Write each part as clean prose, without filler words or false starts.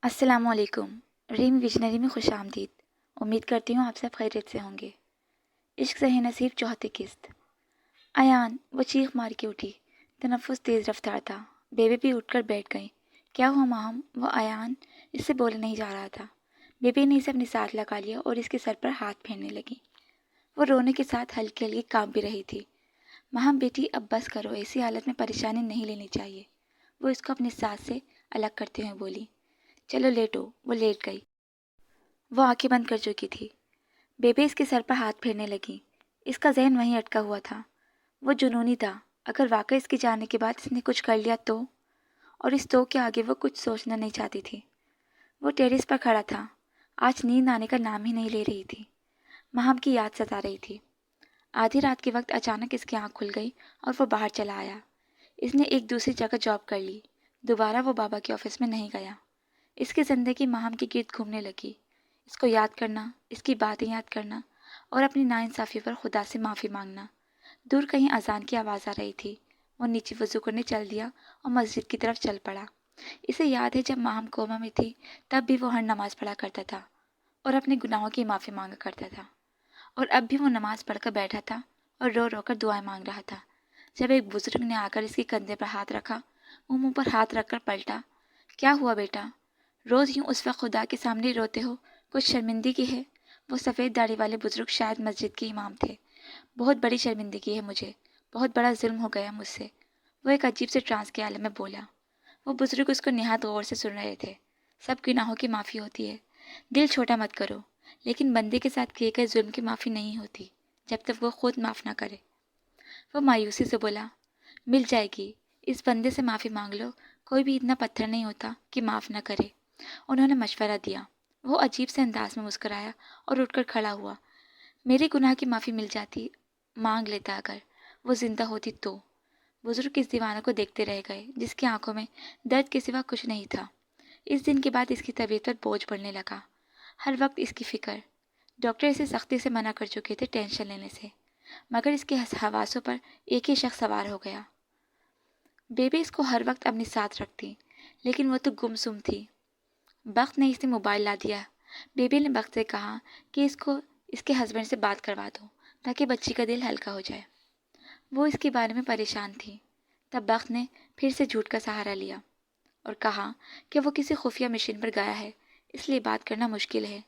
السلام علیکم۔ RAM visionary میں خوش آمدید۔ امید کرتی ہوں آپ سب خیریت سے ہوں گے۔ عشق سے ہے نصیب چوتھی قسط۔ ایان، وہ چیخ مار کے اٹھی۔ تنفس تیز رفتار تھا۔ بیبی بھی اٹھ کر بیٹھ گئی۔ کیا ہوا ماہم؟ وہ ایان اس سے بولا نہیں جا رہا تھا۔ بیبی نے اسے اپنی ساتھ لگا لیا اور اس کے سر پر ہاتھ پھیرنے لگی۔ وہ رونے کے ساتھ ہلکی ہلکی کانپ بھی رہی تھی۔ ماہم بیٹی اب بس کرو، ایسی حالت میں پریشانی نہیں لینی چاہیے، وہ اس کو اپنی ساتھ سے الگ کرتے ہوئے بولی۔ چلو لیٹو۔ وہ لیٹ گئی۔ وہ آنکھیں بند کر چکی تھی۔ بیبی اس کے سر پر ہاتھ پھیرنے لگی۔ اس کا ذہن وہیں اٹکا ہوا تھا۔ وہ جنونی تھا۔ اگر واقعی اس کے جانے کے بعد اس نے کچھ کر لیا تو، اور اس تو کے آگے وہ کچھ سوچنا نہیں چاہتی تھی۔ وہ ٹیرس پر کھڑا تھا۔ آج نیند آنے کا نام ہی نہیں لے رہی تھی۔ ماہم کی یاد ستا رہی تھی۔ آدھی رات کے وقت اچانک اس کی آنکھ کھل گئی اور وہ باہر چلا آیا۔ اس نے ایک دوسری جگہ جاب کر لی۔ دوبارہ وہ بابا کے آفس میں نہیں گیا۔ اس کی زندگی ماہم کے گرد گھومنے لگی۔ اس کو یاد کرنا، اس کی باتیں یاد کرنا اور اپنی ناانصافی پر خدا سے معافی مانگنا۔ دور کہیں اذان کی آواز آ رہی تھی۔ وہ نیچے وضو کرنے چل دیا اور مسجد کی طرف چل پڑا۔ اسے یاد ہے جب ماہم کوما میں تھی تب بھی وہ ہر نماز پڑھا کرتا تھا اور اپنے گناہوں کی معافی مانگا کرتا تھا، اور اب بھی وہ نماز پڑھ کر بیٹھا تھا اور رو رو کر دعائیں مانگ رہا تھا جب ایک بزرگ نے آ کر اس کے کندھے پر ہاتھ رکھا۔ وہ منہ پر ہاتھ رکھ کر پلٹا۔ کیا ہوا بیٹا؟ روز یوں اس وقت خدا کے سامنے روتے ہو، کچھ شرمندگی ہے؟ وہ سفید داڑھی والے بزرگ شاید مسجد کے امام تھے۔ بہت بڑی شرمندگی ہے مجھے، بہت بڑا ظلم ہو گیا مجھ سے، وہ ایک عجیب سے ٹرانس کے عالم میں بولا۔ وہ بزرگ اس کو نہایت غور سے سن رہے تھے۔ سب گناہوں کی معافی ہوتی ہے، دل چھوٹا مت کرو، لیکن بندے کے ساتھ کیے گئے ظلم کی معافی نہیں ہوتی جب تک وہ خود معاف نہ کرے۔ وہ مایوسی سے بولا، مل جائے گی، اس بندے سے معافی مانگ لو، کوئی بھی اتنا پتھر نہیں ہوتا کہ معاف نہ کرے۔ انہوں نے مشورہ دیا۔ وہ عجیب سے انداز میں مسکرایا اور اٹھ کر کھڑا ہوا۔ میرے گناہ کی معافی مل جاتی، مانگ لیتا اگر وہ زندہ ہوتی تو۔ بزرگ اس دیوانہ کو دیکھتے رہ گئے جس کی آنکھوں میں درد کے سوا کچھ نہیں تھا۔ اس دن کے بعد اس کی طبیعت پر بوجھ پڑنے لگا۔ ہر وقت اس کی فکر۔ ڈاکٹر اسے سختی سے منع کر چکے تھے ٹینشن لینے سے، مگر اس کے حواسوں پر ایک ہی شخص سوار ہو گیا۔ بیبی اس کو ہر وقت اپنی ساتھ رکھتی، لیکن وہ تو گم سم تھی۔ بخت نے اسے موبائل لا دیا۔ بیبی نے بخت سے کہا کہ اس کو اس کے ہسبینڈ سے بات کروا دو تاکہ بچی کا دل ہلکا ہو جائے۔ وہ اس کے بارے میں پریشان تھی۔ تب بخت نے پھر سے جھوٹ کا سہارا لیا اور کہا کہ وہ کسی خفیہ مشن پر گیا ہے، اس لیے بات کرنا مشکل ہے،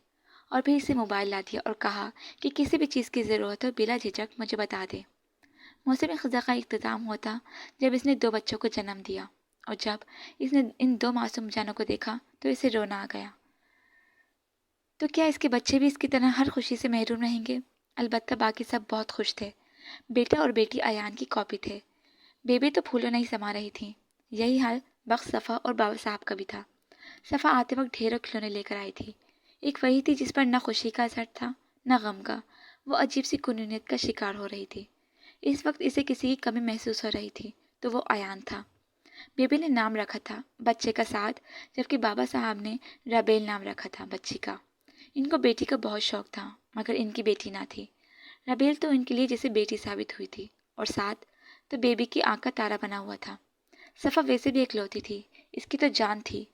اور پھر اسے موبائل لا دیا اور کہا کہ کسی بھی چیز کی ضرورت ہو بلا جھجک مجھے بتا دے۔ موسم خزاں کا اختتام ہوا تھا جب اس نے 2 بچوں کو جنم دیا، اور جب اس نے ان 2 معصوم جانوں کو دیکھا تو اسے رونا آ گیا۔ تو کیا اس کے بچے بھی اس کی طرح ہر خوشی سے محروم رہیں گے؟ البتہ باقی سب بہت خوش تھے۔ بیٹا اور بیٹی ایان کی کاپی تھے۔ بیبی تو پھولوں نہیں سما رہی تھی۔ یہی حال بخت، صفا اور بابا صاحب کا بھی تھا۔ صفا آتے وقت ڈھیروں کھلونے لے کر آئی تھی۔ ایک وہی تھی جس پر نہ خوشی کا اثر تھا نہ غم کا۔ وہ عجیب سی کنونیت کا شکار ہو رہی تھی۔ اس وقت اسے کسی کی کمی محسوس ہو رہی تھی تو وہ ایان تھا۔ بیبی نے نام رکھا تھا بچے کا سعد، جبکہ بابا صاحب نے رابیل نام رکھا تھا بچی کا۔ ان کو بیٹی کا بہت شوق تھا، مگر ان کی بیٹی نہ تھی۔ رابیل تو ان کے لیے جیسے بیٹی ثابت ہوئی تھی، اور سعد تو بیبی کی آنکھ کا تارا بنا ہوا تھا۔ صفا ویسے بھی اکلوتی تھی، اس کی تو جان تھی۔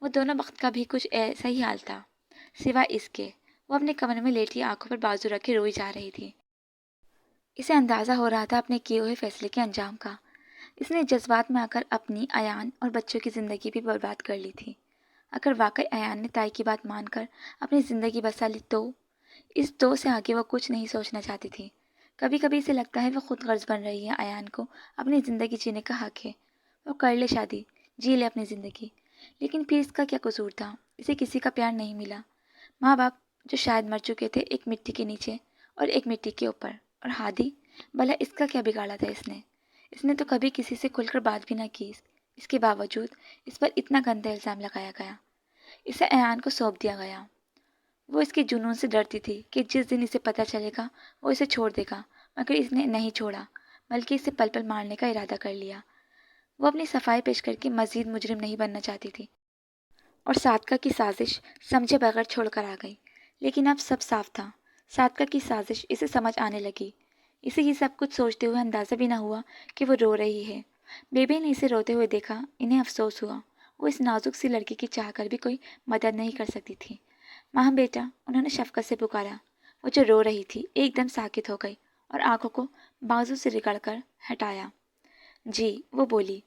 وہ دونوں وقت کا بھی کچھ ایسا ہی حال تھا، سوائے اس کے وہ اپنے کمرے میں لیٹی آنکھوں پر بازو رکھے روئی جا رہی تھی۔ اسے اندازہ ہو رہا تھا اپنے کیے ہوئے فیصلے کے انجام کا۔ اس نے جذبات میں آ کر اپنی، ایان اور بچوں کی زندگی بھی برباد کر لی تھی۔ اگر واقعی ایان نے تائی کی بات مان کر اپنی زندگی بسا لی تو اس دو سے آگے وہ کچھ نہیں سوچنا چاہتی تھی۔ کبھی کبھی اسے لگتا ہے وہ خود غرض بن رہی ہے۔ ایان کو اپنی زندگی جینے کا حق ہے، وہ کر لے شادی، جی لے اپنی زندگی، لیکن پھر اس کا کیا قصور تھا؟ اسے کسی کا پیار نہیں ملا۔ ماں باپ جو شاید مر چکے تھے، ایک مٹی کے نیچے اور ایک مٹی کے اوپر، اور ہادی، بھلا اس کا کیا بگاڑا تھا اس نے تو کبھی کسی سے کھل کر بات بھی نہ کی۔ اس کے باوجود اس پر اتنا گندا الزام لگایا گیا، اسے ایان کو سونپ دیا گیا۔ وہ اس کے جنون سے ڈرتی تھی کہ جس دن اسے پتہ چلے گا وہ اسے چھوڑ دے گا، مگر اس نے نہیں چھوڑا، بلکہ اسے پل پل مارنے کا ارادہ کر لیا۔ وہ اپنی صفائی پیش کر کے مزید مجرم نہیں بننا چاہتی تھی، اور صادقہ کی سازش سمجھے بغیر چھوڑ کر آ گئی۔ لیکن اب سب صاف تھا، صادقہ کی سازش اسے سمجھ آنے لگی۔ اسے یہ سب کچھ سوچتے ہوئے اندازہ بھی نہ ہوا کہ وہ رو رہی ہے۔ بیبی نے اسے روتے ہوئے دیکھا، انہیں افسوس ہوا وہ اس نازک سی لڑکی کی چاہ کر بھی کوئی مدد نہیں کر سکتی تھی۔ ماں بیٹا، انہوں نے شفقت سے پکارا۔ وہ جو رو رہی تھی ایک دم ساکت ہو گئی اور آنکھوں کو بازو سے رگڑ کر ہٹایا۔ جی، وہ بولی۔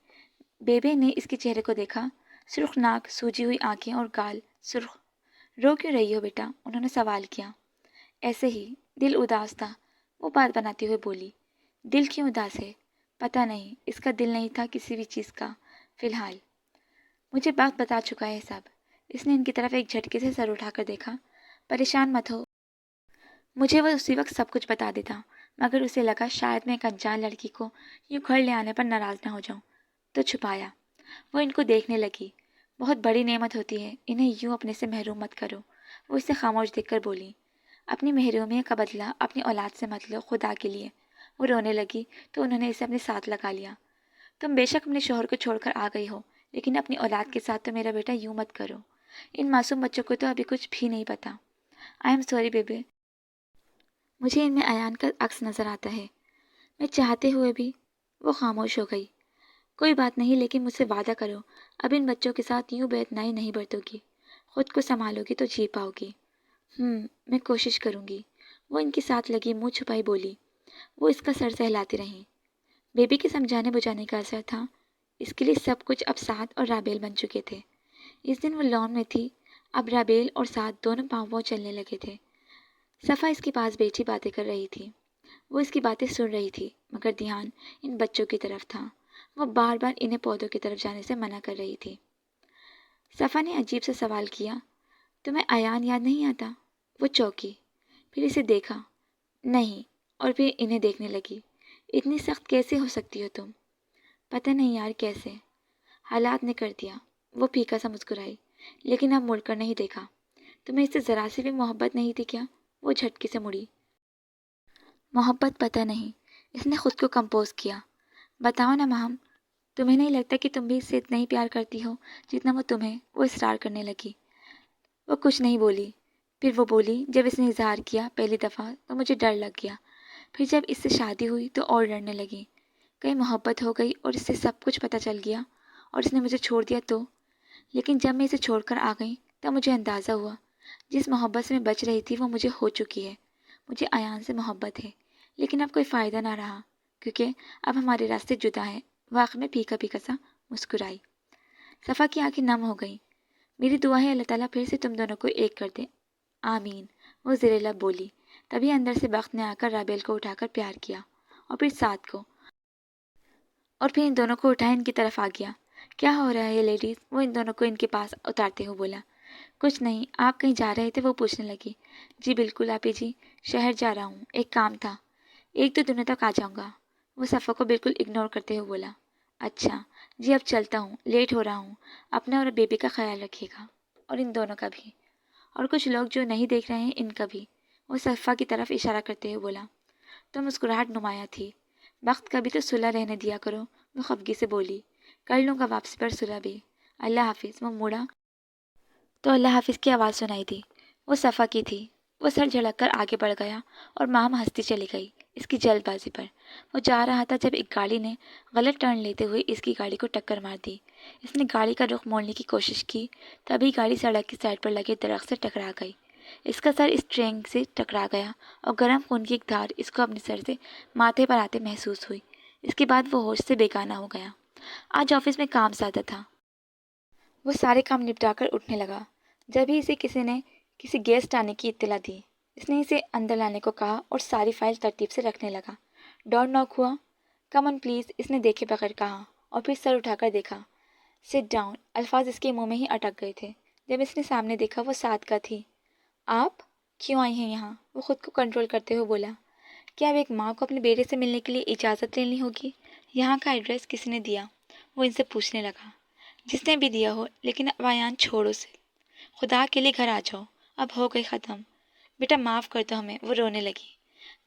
بیبے نے اس کے چہرے کو دیکھا، سرخ ناک، سوجی ہوئی آنکھیں اور گال سرخ۔ رو کیوں رہی ہو بیٹا؟ انہوں نے سوال کیا۔ ایسے ہی، دل اداس تھا، وہ بات بناتے ہوئے بولی۔ دل کیوں اداس ہے؟ پتہ نہیں، اس کا دل نہیں تھا کسی بھی چیز کا فی الحال۔ مجھے بات بتا چکا ہے سب۔ اس نے ان کی طرف ایک جھٹکے سے سر اٹھا کر دیکھا۔ پریشان مت ہو، مجھے وہ اسی وقت سب کچھ بتا دیتا، مگر اسے لگا شاید میں ایک انجان لڑکی کو یوں گھر لے آنے پر ناراض نہ ہو جاؤں، تو چھپایا۔ وہ ان کو دیکھنے لگی۔ بہت بڑی نعمت ہوتی ہے، انہیں یوں اپنے سے محروم مت کرو۔ وہ اسے خاموش دیکھ کر بولی۔ اپنی محرومیت کا بدلہ اپنی اولاد سے مت لو خدا کے لیے۔ وہ رونے لگی تو انہوں نے اسے اپنے ساتھ لگا لیا۔ تم بے شک اپنے شوہر کو چھوڑ کر آ گئی ہو، لیکن اپنی اولاد کے ساتھ تو میرا بیٹا یوں مت کرو۔ ان معصوم بچوں کو تو ابھی کچھ بھی نہیں پتا۔ آئی ایم سوری بیبی، مجھے ان میں ایان کا عکس نظر آتا ہے۔ میں چاہتے ہوئے بھی۔ وہ خاموش ہو گئی۔ کوئی بات نہیں، لیکن مجھ سے وعدہ کرو اب ان بچوں کے ساتھ یوں بے اتنائی نہیں برتو گی، خود کو سنبھالو گی تو جی پاؤ گی۔ میں کوشش کروں گی، وہ ان کے ساتھ لگی منہ چھپائی بولی۔ وہ اس کا سر سہلاتی رہیں۔ بیبی کے سمجھانے بجھانے کا اثر تھا، اس کے لیے سب کچھ اب سعد اور رابیل بن چکے تھے۔ اس دن وہ لان میں تھی، اب رابیل اور سعد دونوں پاؤں پاؤں چلنے لگے تھے۔ صفا اس کے پاس بیٹھی باتیں کر رہی تھی۔ وہ اس کی باتیں سن رہی تھی، مگر دھیان ان بچوں کی طرف تھا۔ وہ بار بار انہیں پودوں کی طرف جانے سے منع کر رہی تھی۔ صفا نے عجیب سا سوال کیا، تمہیں ایان یاد نہیں آتا؟ وہ چوکی، پھر اسے دیکھا، نہیں، اور پھر انہیں دیکھنے لگی۔ اتنی سخت کیسے ہو سکتی ہو تم؟ پتہ نہیں یار کیسے، حالات نے کر دیا۔ وہ پھیکا سا مسکرائی، لیکن اب مڑ کر نہیں دیکھا۔ تمہیں اس سے ذرا سی بھی محبت نہیں تھی کیا؟ وہ جھٹکے سے مڑی۔ محبت پتہ نہیں، اس نے خود کو کمپوز کیا۔ بتاؤ نا مہم، تمہیں نہیں لگتا کہ تم بھی اس سے اتنا ہی پیار کرتی ہو جتنا وہ تمہیں؟ وہ اصرار کرنے لگی۔ وہ کچھ نہیں بولی۔ پھر وہ بولی، جب اس نے اظہار کیا پہلی دفعہ تو مجھے ڈر لگ گیا، پھر جب اس سے شادی ہوئی تو اور ڈرنے لگی، کہیں محبت ہو گئی اور اس سے سب کچھ پتہ چل گیا اور اس نے مجھے چھوڑ دیا تو۔ لیکن جب میں اسے چھوڑ کر آ گئی تب مجھے اندازہ ہوا جس محبت سے میں بچ رہی تھی وہ مجھے ہو چکی ہے۔ مجھے ایان سے محبت ہے، لیکن اب کوئی فائدہ نہ رہا، کیونکہ اب ہمارے راستے جدا ہیں۔ واقع میں پھیکا پھیکا سا مسکرائی۔ صفا کی آنکھیں نم ہو گئیں۔ میری دعا ہے اللہ تعالیٰ پھر سے تم دونوں کو ایک کر دے، آمین، وہ زیر لب بولی۔ تبھی اندر سے بخت نے آ کر رابیل کو اٹھا کر پیار کیا، اور پھر سعد کو، اور پھر ان دونوں کو اٹھا ان کی طرف آ گیا۔ کیا ہو رہا ہے لیڈیز؟ وہ ان دونوں کو ان کے پاس اتارتے ہوئے بولا۔ کچھ نہیں، آپ کہیں جا رہے تھے؟ وہ پوچھنے لگی۔ جی بالکل آپی جی، شہر جا رہا ہوں، ایک کام تھا، 1-2 دنوں تک آ جاؤں گا۔ وہ صفا کو بالکل اگنور کرتے ہوئے بولا۔ اچھا جی، اب چلتا ہوں، لیٹ ہو رہا ہوں، اپنا اور بیبی کا خیال رکھیے گا، اور ان دونوں کا بھی، اور کچھ لوگ جو نہیں دیکھ رہے ہیں ان کا بھی، وہ صفا کی طرف اشارہ کرتے ہوئے بولا۔ تو مسکراہٹ نمایاں تھی۔ وقت کا بھی تو صلح رہنے دیا کرو، وہ خفگی سے بولی۔ کر لوں گا واپسی پر صلح بھی، اللہ حافظ۔ وہ مڑا تو اللہ حافظ کی آواز سنائی دی۔ وہ صفا کی تھی۔ وہ سر جھڑک کر آگے بڑھ گیا اور ماہم ہنستی چلی گئی اس کی جلد بازی پر۔ وہ جا رہا تھا جب ایک گاڑی نے غلط ٹرن لیتے ہوئے اس کی گاڑی کو ٹکر مار دی۔ اس نے گاڑی کا رخ موڑنے کی کوشش کی، تبھی گاڑی سڑک کی سائڈ پر لگے درخت سے ٹکرا گئی۔ اس کا سر اس ٹرینک سے ٹکرا گیا اور گرم خون کی ایک دھار اس کو اپنے سر سے ماتھے پر آتے محسوس ہوئی۔ اس کے بعد وہ ہوش سے بیگانہ ہو گیا۔ آج آفس میں کام زیادہ تھا۔ وہ سارے کام نپٹا کر اٹھنے لگا، جب ہی اسے کسی نے کسی گیسٹ آنے کی اطلاع دی۔ اس نے اسے اندر لانے کو کہا اور ساری فائل ترتیب سے رکھنے لگا۔ ڈور ناک ہوا۔ کم آن پلیز، اس نے دیکھے بغیر کہا، اور پھر سر اٹھا کر دیکھا۔ سٹ ڈاؤن، الفاظ اس کے منہ میں ہی اٹک گئے تھے جب اس نے سامنے دیکھا وہ سعد کا تھی۔ آپ کیوں آئی ہیں یہاں؟ وہ خود کو کنٹرول کرتے ہوئے بولا۔ کیا اب ایک ماں کو اپنے بیٹے سے ملنے کے لیے اجازت لینی ہوگی؟ یہاں کا ایڈریس کس نے دیا؟ وہ ان سے پوچھنے لگا۔ جس نے بھی دیا ہو، لیکن اب ایان چھوڑ اسے، خدا کے لیے گھر آ جاؤ، اب ہو گئی ختم۔ بیٹا معاف کر دو ہمیں۔ وہ رونے لگی۔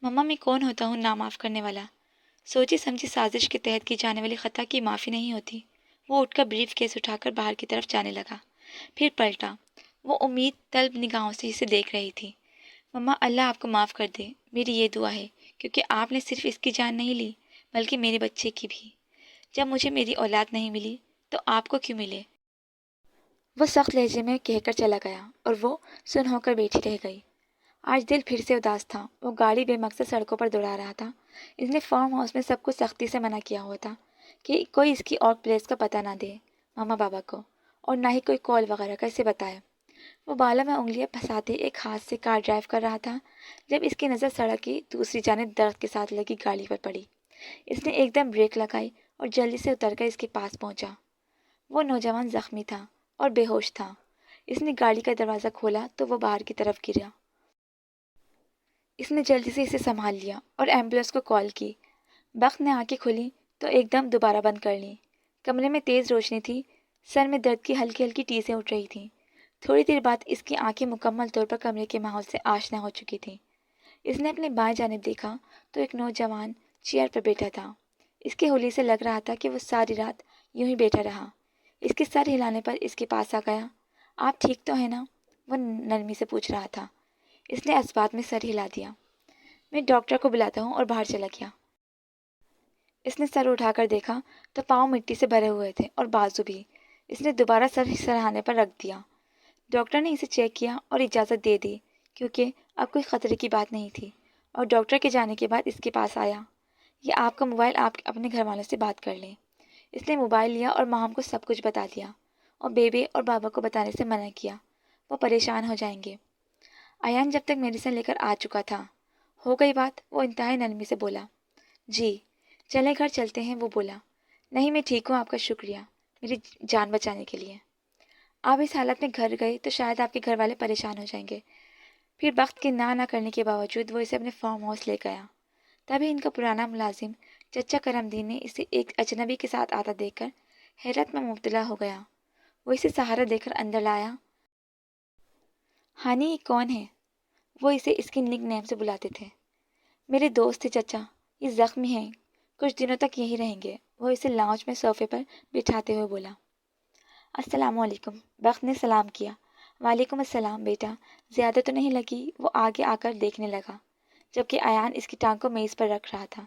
مما میں کون ہوتا ہوں نا معاف کرنے والا؟ سوچی سمجھی سازش کے تحت کی جانے والی خطا کی معافی نہیں ہوتی۔ وہ اٹھ کر بریف کیس اٹھا کر باہر کی طرف جانے لگا، پھر پلٹا۔ وہ امید طلب نگاہوں سے اسے دیکھ رہی تھی۔ مما اللہ آپ کو معاف کر دے، میری یہ دعا ہے، کیونکہ آپ نے صرف اس کی جان نہیں لی بلکہ میرے بچے کی بھی۔ جب مجھے میری اولاد نہیں ملی تو آپ کو کیوں ملے؟ وہ سخت لہجے میں کہہ کر چلا گیا اور وہ سن ہو کر بیٹھی رہ گئی۔ آج دل پھر سے اداس تھا۔ وہ گاڑی بے مقصد سڑکوں پر دوڑا رہا تھا۔ اس نے فارم ہاؤس میں سب کو سختی سے منع کیا ہوا تھا کہ کوئی اس کی اور پلیس کا پتہ نہ دے ماما بابا کو، اور نہ ہی کوئی کال وغیرہ کا اسے بتائے۔ وہ بالوں میں انگلیاں پھنساتے ایک ہاتھ سے کار ڈرائیو کر رہا تھا جب اس کی نظر سڑک کی دوسری جانب درخت کے ساتھ لگی گاڑی پر پڑی۔ اس نے ایک دم بریک لگائی اور جلدی سے اتر کر اس کے پاس پہنچا۔ وہ نوجوان زخمی تھا اور بے ہوش تھا۔ اس نے گاڑی کا دروازہ کھولا تو وہ باہر کی طرف گرا۔ اس نے جلدی سے اسے سنبھال لیا اور ایمبولینس کو کال کی۔ بخت نے آنکھیں کھولی تو ایک دم دوبارہ بند کر لیں۔ کمرے میں تیز روشنی تھی، سر میں درد کی ہلکی ہلکی ٹیسیں اٹھ رہی تھیں۔ تھوڑی دیر بعد اس کی آنکھیں مکمل طور پر کمرے کے ماحول سے آشنا ہو چکی تھیں۔ اس نے اپنے بائیں جانب دیکھا تو ایک نوجوان چیئر پر بیٹھا تھا۔ اس کے ہولی سے لگ رہا تھا کہ وہ ساری رات یوں ہی بیٹھا رہا۔ اس کے سر ہلانے پر اس کے پاس آ گیا۔ آپ ٹھیک تو ہیں نا؟ وہ نرمی سے پوچھ رہا تھا۔ اس نے اسبات میں سر ہلا دیا۔ میں ڈاکٹر کو بلاتا ہوں اور باہر چلا گیا۔ اس نے سر اٹھا کر دیکھا تو پاؤں مٹی سے بھرے ہوئے تھے اور بازو بھی۔ اس نے دوبارہ سر سرہانے پر رکھ دیا۔ ڈاکٹر نے اسے چیک کیا اور اجازت دے دی کیونکہ اب کوئی خطرے کی بات نہیں تھی، اور ڈاکٹر کے جانے کے بعد اس کے پاس آیا۔ یہ آپ کا موبائل، آپ اپنے گھر والوں سے بات کر لیں۔ اس نے موبائل لیا اور ماہم کو سب کچھ بتا دیا اور بیبے اور بابا کو بتانے سے منع کیا، وہ پریشان ہو جائیں گے۔ ایان جب تک میڈیسن لے کر آ چکا تھا۔ ہو گئی بات؟ وہ انتہائی نرمی سے بولا۔ جی چلیں گھر چلتے ہیں، وہ بولا۔ نہیں میں ٹھیک ہوں، آپ کا شکریہ میری جان بچانے کے لیے۔ آپ اس حالت میں گھر گئے تو شاید آپ کے گھر والے پریشان ہو جائیں گے۔ پھر بخت کے نہ کرنے کے باوجود وہ اسے اپنے فارم ہاؤس لے گیا۔ تبھی ان کا پرانا ملازم چچا کرم دین نے اسے ایک اجنبی کے ساتھ آتا دیکھ کر حیرت میں مبتلا ہو گیا۔ وہ اسے سہارا دے کر اندر لایا۔ ہانی یہ کون ہے؟ وہ اسے اس کے نک نیم سے بلاتے تھے۔ میرے دوست تھے چچا، یہ زخمی ہیں، کچھ دنوں تک یہی رہیں گے، وہ اسے لاؤنج میں صوفے پر بٹھاتے ہوئے بولا۔ السلام علیکم، بخت نے سلام کیا۔ وعلیکم السلام بیٹا، زیادہ تو نہیں لگی؟ وہ آگے آ کر دیکھنے لگا جبکہ ایان اس کی ٹانگ کو میز پر رکھ رہا تھا۔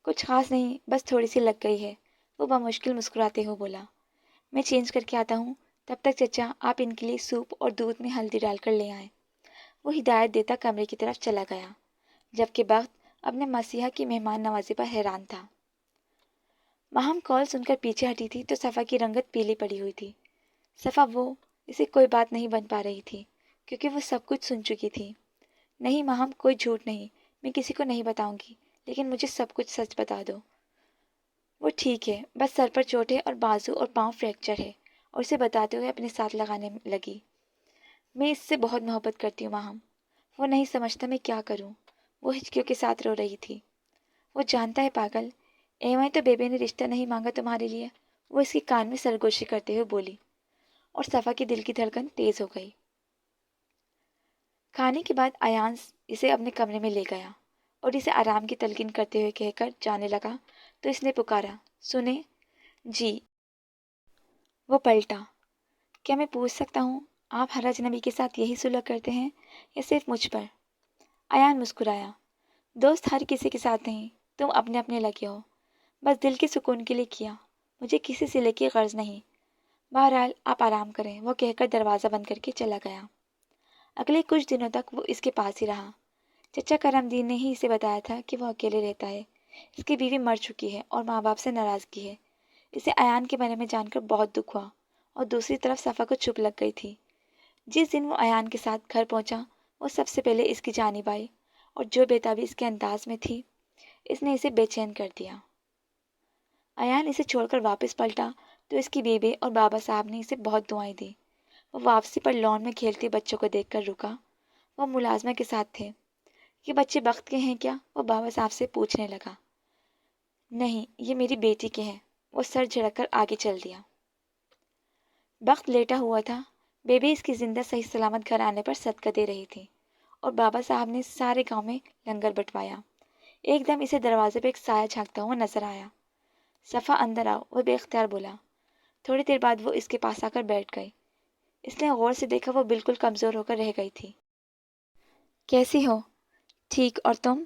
کچھ خاص نہیں، بس تھوڑی سی لگ گئی ہے، وہ بمشکل مسکراتے ہوئے بولا۔ میں چینج کر کے آتا ہوں، تب تک چچا آپ ان کے لیے سوپ اور دودھ میں ہلدی ڈال کر لے آئیں۔ وہ ہدایت دیتا کمرے کی طرف چلا گیا جبکہ بخت اپنے مسیحا کی مہمان نوازی پر حیران تھا۔ ماہم کال سن کر پیچھے ہٹی تھی تو صفا کی رنگت پیلی پڑی ہوئی تھی۔ صفا وہ اسے کوئی بات نہیں بن پا رہی تھی کیونکہ وہ سب کچھ سن چکی تھی۔ نہیں ماہم، کوئی جھوٹ نہیں، میں کسی کو نہیں بتاؤں گی، لیکن مجھے سب کچھ سچ بتا دو۔ وہ ٹھیک ہے، بس سر پر چوٹ ہے اور بازو اور پاؤں فریکچر ہے، اور اسے بتاتے ہوئے اپنے ساتھ لگانے لگی۔ میں اس سے بہت محبت کرتی ہوں ماہم، وہ نہیں سمجھتا میں کیا کروں۔ وہ ہچکیوں کے ساتھ رو رہی تھی۔ وہ جانتا ہے پاگل، ایویں تو بیبے نے رشتہ نہیں مانگا تمہارے لیے، وہ اس کے کان میں سرگوشی کرتے ہوئے بولی، اور صفا کی دل کی دھڑکن تیز ہو گئی۔ کھانے کے بعد ایان اسے اپنے کمرے میں لے گیا اور اسے آرام کی تلقین کرتے ہوئے کہہ کر جانے لگا تو اس نے پکارا، سنیں؟ جی۔ وہ پلٹا۔ کیا میں پوچھ سکتا ہوں آپ ہر اجنبی کے ساتھ یہی سلوک کرتے ہیں یا صرف مجھ پر؟ ایان مسکرایا۔ دوست ہر کسی کے ساتھ نہیں، تم اپنے اپنے لگے ہو، بس دل کے سکون کے لیے کیا، مجھے کسی صلے کی غرض نہیں۔ بہرحال آپ آرام کریں، وہ کہہ کر دروازہ بند کر کے چلا گیا۔ اگلے کچھ دنوں تک وہ اس کے پاس ہی رہا۔ چچا کرم دین نے ہی اسے بتایا تھا کہ وہ اکیلے رہتا ہے، اس کی بیوی مر چکی ہے اور ماں باپ سے ناراضگی ہے۔ اسے ایان کے بارے میں جان کر بہت دکھ ہوا، اور دوسری طرف صفا کو چپ لگ گئی تھی۔ جس دن وہ ایان کے ساتھ گھر پہنچا وہ سب سے پہلے اس کی جانب آئی، اور جو بےتابی اس کے انداز میں تھی اس نے اسے بے چین کر دیا۔ ایان اسے چھوڑ کر واپس پلٹا تو اس کی بیبے اور بابا صاحب نے اسے بہت دعائیں دی۔ وہ واپسی پر لان میں کھیلتے بچوں کو دیکھ کر رکا۔ وہ ملازمہ کے ساتھ تھے۔ یہ بچے بخت کے ہیں کیا؟ وہ بابا صاحب سے پوچھنے لگا۔ نہیں، یہ میری بیٹی کے ہیں، وہ سر جھڑک کر آگے چل دیا۔ بخت لیٹا ہوا تھا، بیبی اس کی زندہ صحیح سلامت گھر آنے پر صدقہ دے رہی تھی، اور بابا صاحب نے سارے گاؤں میں لنگر بٹوایا۔ ایک دم اسے دروازے پہ ایک سایہ جھانکتا ہوا نظر آیا۔ صفا اندر آؤ، وہ بے اختیار بولا۔ تھوڑی دیر بعد وہ اس کے پاس آ کر بیٹھ گئی۔ اس نے غور سے دیکھا، وہ بالکل کمزور ہو کر رہ گئی تھی۔ کیسی ہو؟ ٹھیک، اور تم؟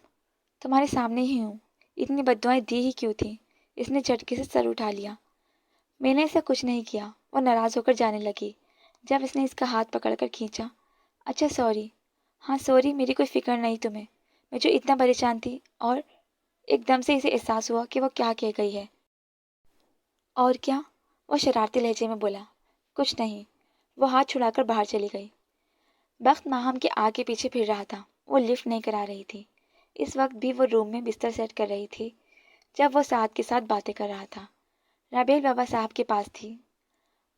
تمہارے سامنے ہی ہوں، اتنی بددعائیں دی ہی کیوں تھی؟ اس نے جھٹکے سے سر اٹھا لیا۔ میں نے ایسا کچھ نہیں کیا، وہ ناراض ہو کر جانے لگی۔ جب اس نے اس کا ہاتھ پکڑ کر کھینچا۔ اچھا سوری۔ ہاں سوری، میری کوئی فکر نہیں تمہیں، میں جو اتنا پریشان تھی۔ اور ایک دم سے اسے احساس ہوا کہ وہ کیا کہہ گئی ہے۔ اور کیا؟ وہ شرارتی لہجے میں بولا۔ کچھ نہیں۔ وہ ہاتھ چھڑا کر باہر چلی گئی۔ بخت ماہم کے آگے پیچھے پھر رہا تھا۔ وہ لفٹ نہیں کرا رہی تھی۔ اس وقت بھی وہ روم میں بستر سیٹ کر رہی تھی جب وہ سعد کے ساتھ باتیں کر رہا تھا۔ رابیل بابا صاحب کے پاس تھی۔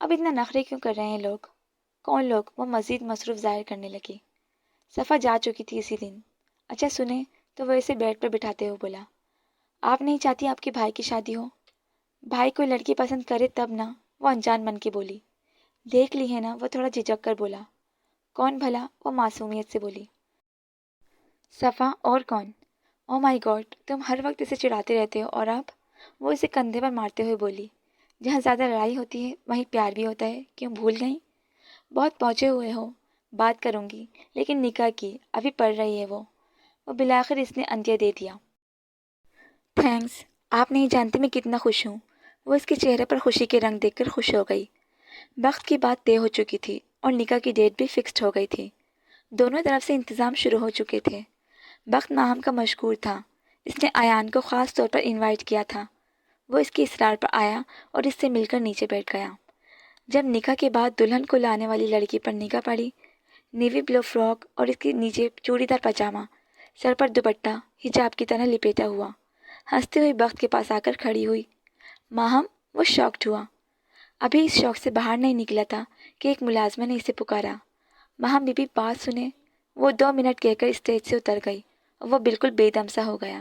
اب اتنا نخرے کیوں کر رہے ہیں لوگ؟ کون لوگ؟ وہ مزید مصروف ظاہر کرنے لگی۔ صفا جا چکی تھی اسی دن۔ اچھا سنیں، تو وہ اسے بیڈ پر بٹھاتے ہوئے بولا، آپ نہیں چاہتی آپ کے بھائی کی شادی ہو؟ بھائی کوئی لڑکی پسند کرے تب نا، وہ انجان من کے بولی۔ دیکھ لی ہے نا، وہ تھوڑا جھجک کر بولا۔ کون بھلا؟ وہ معصومیت سے بولی۔ صفا، اور کون؟ او مائی گاڈ، تم ہر وقت اسے چڑھاتے رہتے ہو، اور اب؟ وہ اسے کندھے پر مارتے ہوئے بولی۔ جہاں زیادہ لڑائی ہوتی ہے وہیں پیار بھی ہوتا ہے، کیوں بھول گئیں؟ بہت پہنچے ہوئے ہو۔ بات کروں گی، لیکن نکاح کی ابھی پڑھ رہی ہے وہ بالآخر اس نے اندیا دے دیا۔ تھینکس، آپ نہیں جانتے میں کتنا خوش ہوں۔ وہ اس کے چہرے پر خوشی کے رنگ دیکھ کر خوش ہو گئی۔ وقت کی بات طے ہو چکی تھی اور نکاح کی ڈیٹ بھی فکسڈ ہو گئی تھی۔ دونوں طرف سے انتظام شروع ہو چکے تھے۔ وقت ماہم کا مشکور تھا۔ اس نے ایان کو خاص طور پر انوائٹ کیا تھا۔ وہ اس کے اصرار پر آیا اور اس سے مل کر نیچے بیٹھ گیا۔ جب نکاح کے بعد دلہن کو لانے والی لڑکی پر نگاہ پڑی، نیوی بلو فراک اور اس کے نیچے چوڑی دار پاجامہ، سر پر دوپٹہ حجاب کی طرح لپیٹا ہوا، ہنستے ہوئے بخت کے پاس آ کر کھڑی ہوئی۔ ماہم، وہ شاکڈ ہوا۔ ابھی اس شوق سے باہر نہیں نکلا تھا کہ ایک ملازمہ نے اسے پکارا۔ ماہم بی بات سنیں۔ وہ 2 منٹ کہہ کر اسٹیج سے اتر گئی اور وہ بالکل بے دم سا ہو گیا۔